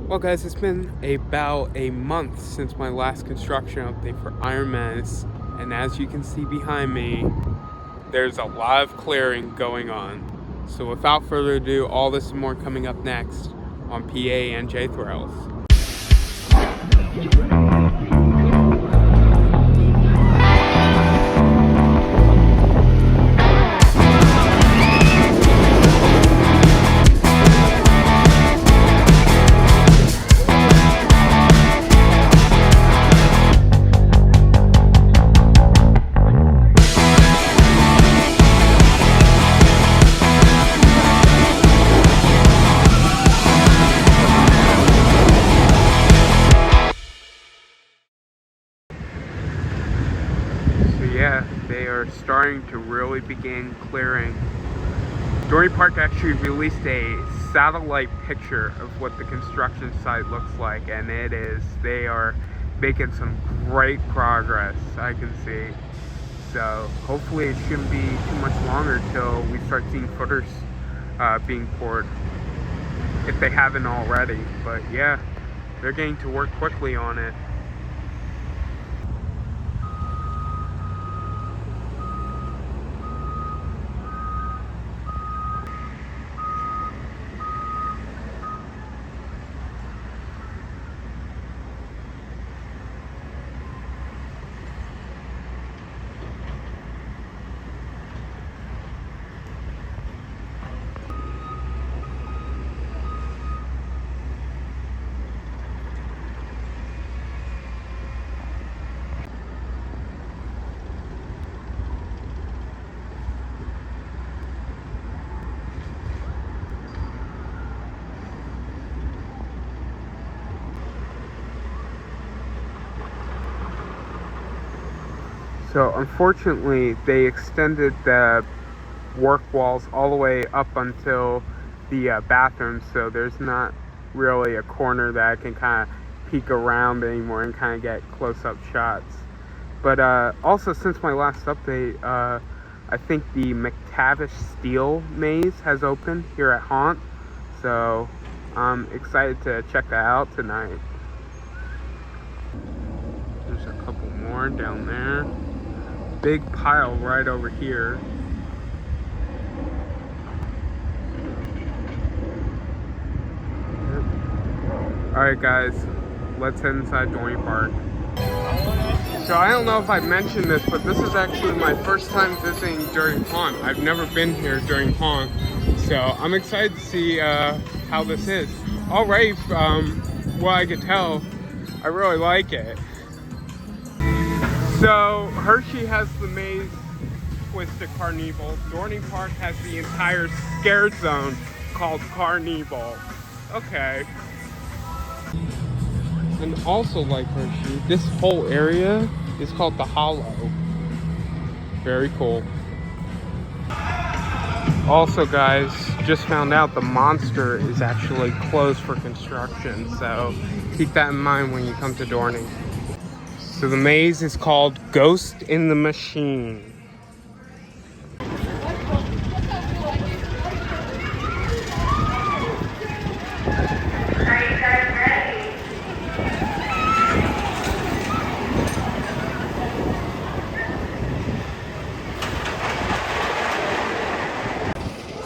Well, guys, it's been about a month since my last construction update for Iron Menace, and as you can see behind me, there's a lot of clearing going on. So without further ado, all this and more coming up next on PA and J Thrills. Yeah, they are starting to really begin clearing. Dorney Park actually released a satellite picture of what the construction site looks like, and they are making some great progress, I can see. So hopefully it shouldn't be too much longer till we start seeing footers being poured, if they haven't already. But yeah, they're getting to work quickly on it. So unfortunately, they extended the work walls all the way up until the bathroom, so there's not really a corner that I can kind of peek around anymore and kind of get close-up shots. But also, since my last update, I think the McTavish Steel Maze has opened here at Haunt, so I'm excited to check that out tonight. There's a couple more down there. Big pile right over here. Alright guys, let's head inside Dorney Park. So I don't know if I mentioned this, but this is actually my first time visiting during Haunt. I've never been here during Haunt, so I'm excited to see how this is. Alright, from what I could tell, I really like it. So Hershey has the Maze Twisted Carnival. Dorney Park has the entire scare zone called Carnival. Okay. And also, like Hershey, this whole area is called the Hollow. Very cool. Also, guys, just found out the Monster is actually closed for construction, so keep that in mind when you come to Dorney. So the maze is called Ghost in the Machine.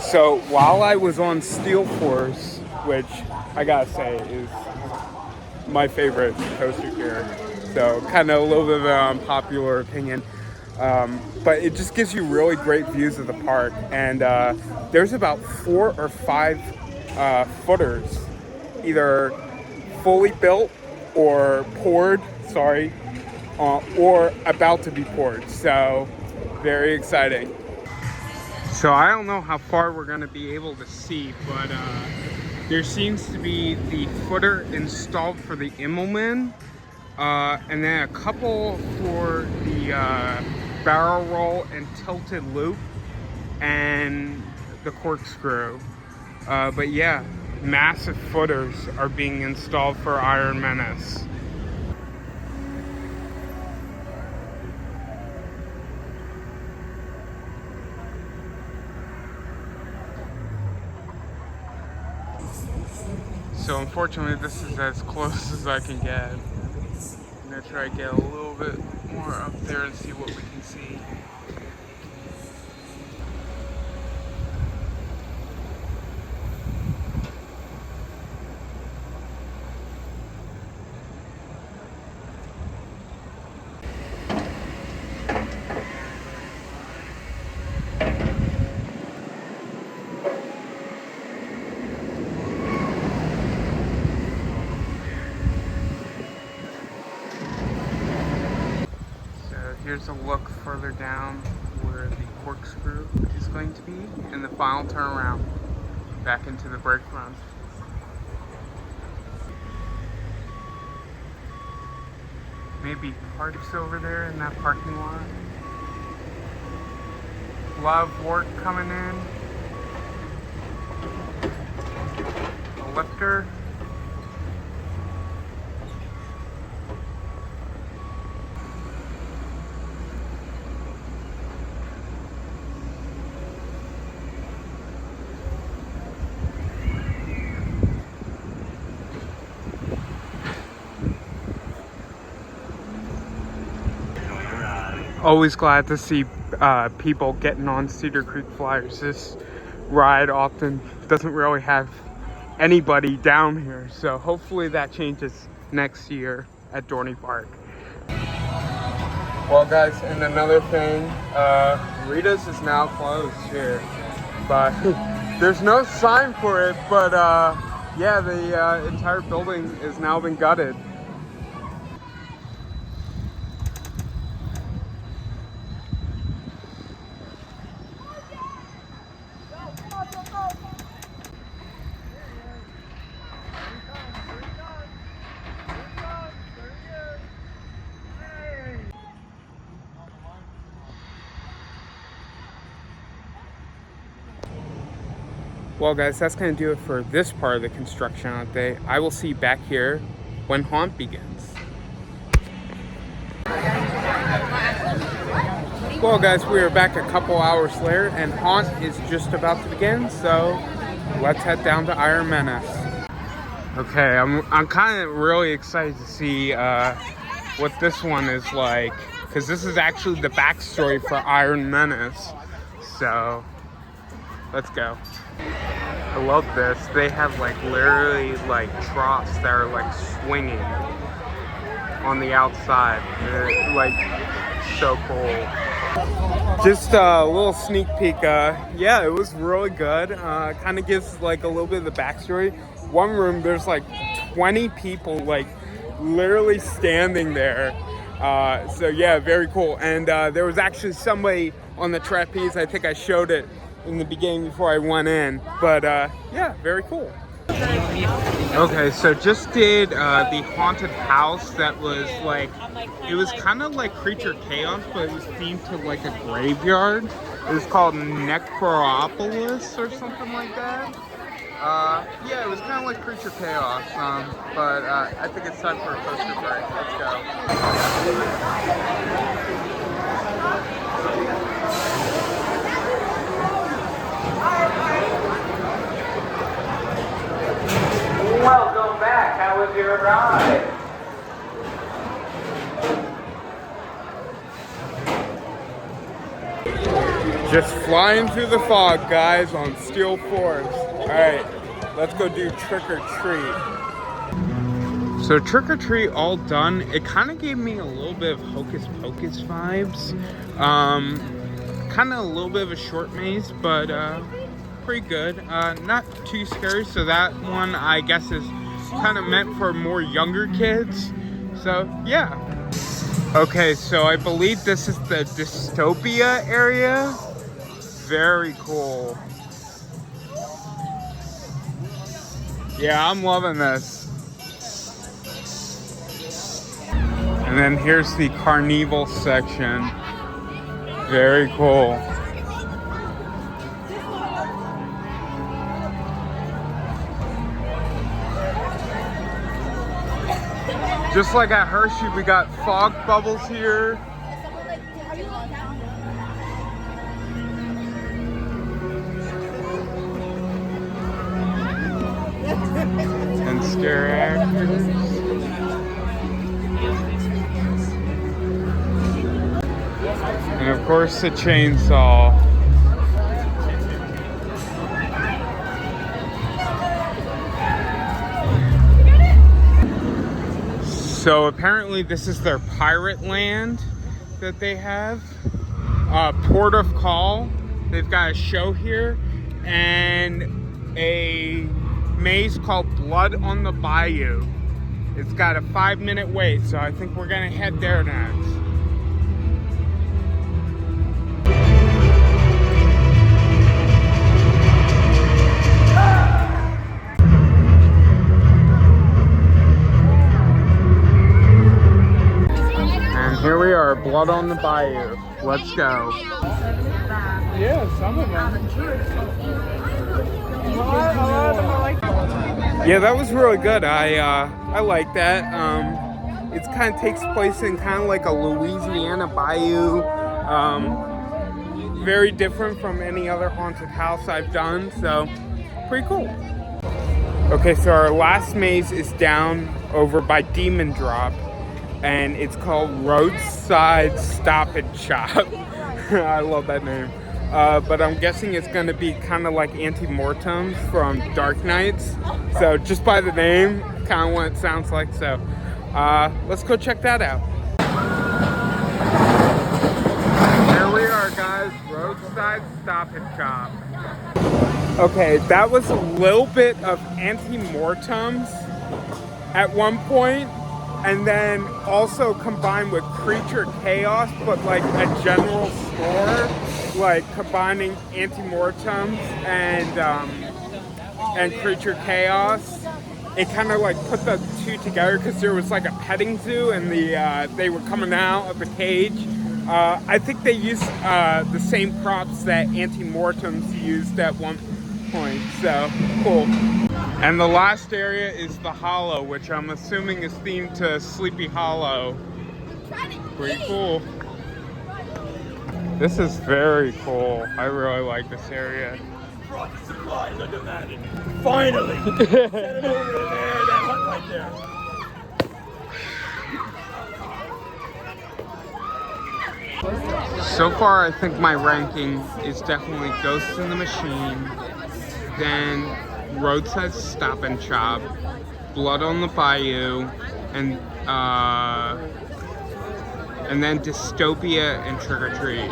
So while I was on Steel Force, which I gotta say is my favorite coaster here, so kind of a little bit of an unpopular opinion, but it just gives you really great views of the park, and there's about 4 or 5 footers, either fully built or poured, or about to be poured, so very exciting. So I don't know how far we're going to be able to see, but there seems to be the footer installed for the Immelman, and then a couple for the barrel roll and tilted loop, and the corkscrew. But yeah, massive footers are being installed for Iron Menace. So unfortunately, this is as close as I can get. I'm gonna try to get a little bit more up there and see what we can see. Here's a look further down where the corkscrew is going to be and the final turnaround back into the brake run. Maybe parks over there in that parking lot. A lot of work coming in. A lifter. Always glad to see people getting on Cedar Creek Flyers. This ride often doesn't really have anybody down here, so hopefully that changes next year at Dorney Park. Well guys, and another thing, Rita's is now closed here, but there's no sign for it, but yeah, the entire building has now been gutted. Well guys, that's going to do it for this part of the construction update. I will see you back here when Haunt begins. Well guys, we are back a couple hours later and Haunt is just about to begin, so let's head down to Iron Menace. Okay, I'm kind of really excited to see what this one is like, because this is actually the backstory for Iron Menace, so let's go. I love this. They have like literally like troughs that are like swinging on the outside. They're like so cool. Just a little sneak peek. Yeah, it was really good. Kind of gives like a little bit of the backstory. One room, there's like 20 people like literally standing there. So yeah, very cool. And there was actually somebody on the trapeze. I think I showed it in the beginning before I went in, but yeah, very cool. Okay, so just did the haunted house that was like, it was kind of like Creature Chaos, but it was themed to like a graveyard. It was called Necropolis or something like that. Yeah, it was kind of like Creature Chaos, but I think it's time for a poster break. Let's go. Welcome back. How was your ride? Just flying through the fog, guys, on Steel Force. All right, let's go do Trick or Treat. So Trick or Treat all done. It kind of gave me a little bit of Hocus Pocus vibes. Kind of a little bit of a short maze, but pretty good. Not too scary, so that one I guess is kind of meant for more younger kids. So yeah. Okay, so I believe this is the Dystopia area. Very cool. Yeah, I'm loving this. And then here's the Carnival section. Very cool. Just like at Hershey, we got fog bubbles here. And character actors. And of course the chainsaw. So apparently this is their pirate land that they have. Port of Call. They've got a show here and a maze called Blood on the Bayou. It's got a 5-minute wait, so I think we're gonna head there next. And here we are, Blood on the Bayou. Let's go. Yeah, some of them. Yeah, that was really good. I like that. It kind of takes place in kind of like a Louisiana bayou. Very different from any other haunted house I've done, so pretty cool. Okay, so our last maze is down over by Demon Drop, and it's called Roadside Stop and Shop. I love that name. But I'm guessing it's going to be kind of like Ante-Mortems from Dark Knights. So just by the name, kind of what it sounds like. So let's go check that out. Here we are, guys. Roadside Stop and Shop. Okay, that was a little bit of Ante-Mortems at one point. And then also combined with Creature Chaos, but like a general store, like combining Ante-Mortems and Creature Chaos. It kind of like put the two together because there was like a petting zoo and they were coming out of the cage. I think they used the same props that Ante-Mortems used at one point, so cool. And the last area is the Hollow, which I'm assuming is themed to Sleepy Hollow. Pretty cool. This is very cool. I really like this area. Finally! Send it over there, that hut right there. So far, I think my ranking is definitely Ghost in the Machine, then Roadside Stop and Shop, Blood on the Bayou, and then Dystopia and Trick or Treat.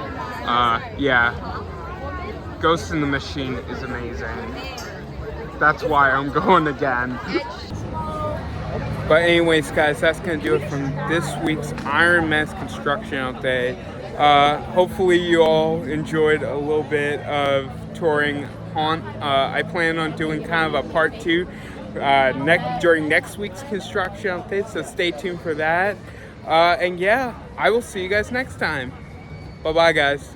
Yeah, Ghost in the Machine is amazing. That's why I'm going again. But anyways, guys, that's gonna do it from this week's Iron Menace construction update. Hopefully you all enjoyed a little bit of touring Haunt. I plan on doing kind of a part 2 during next week's construction update, so stay tuned for that. And yeah, I will see you guys next time. Bye bye, guys.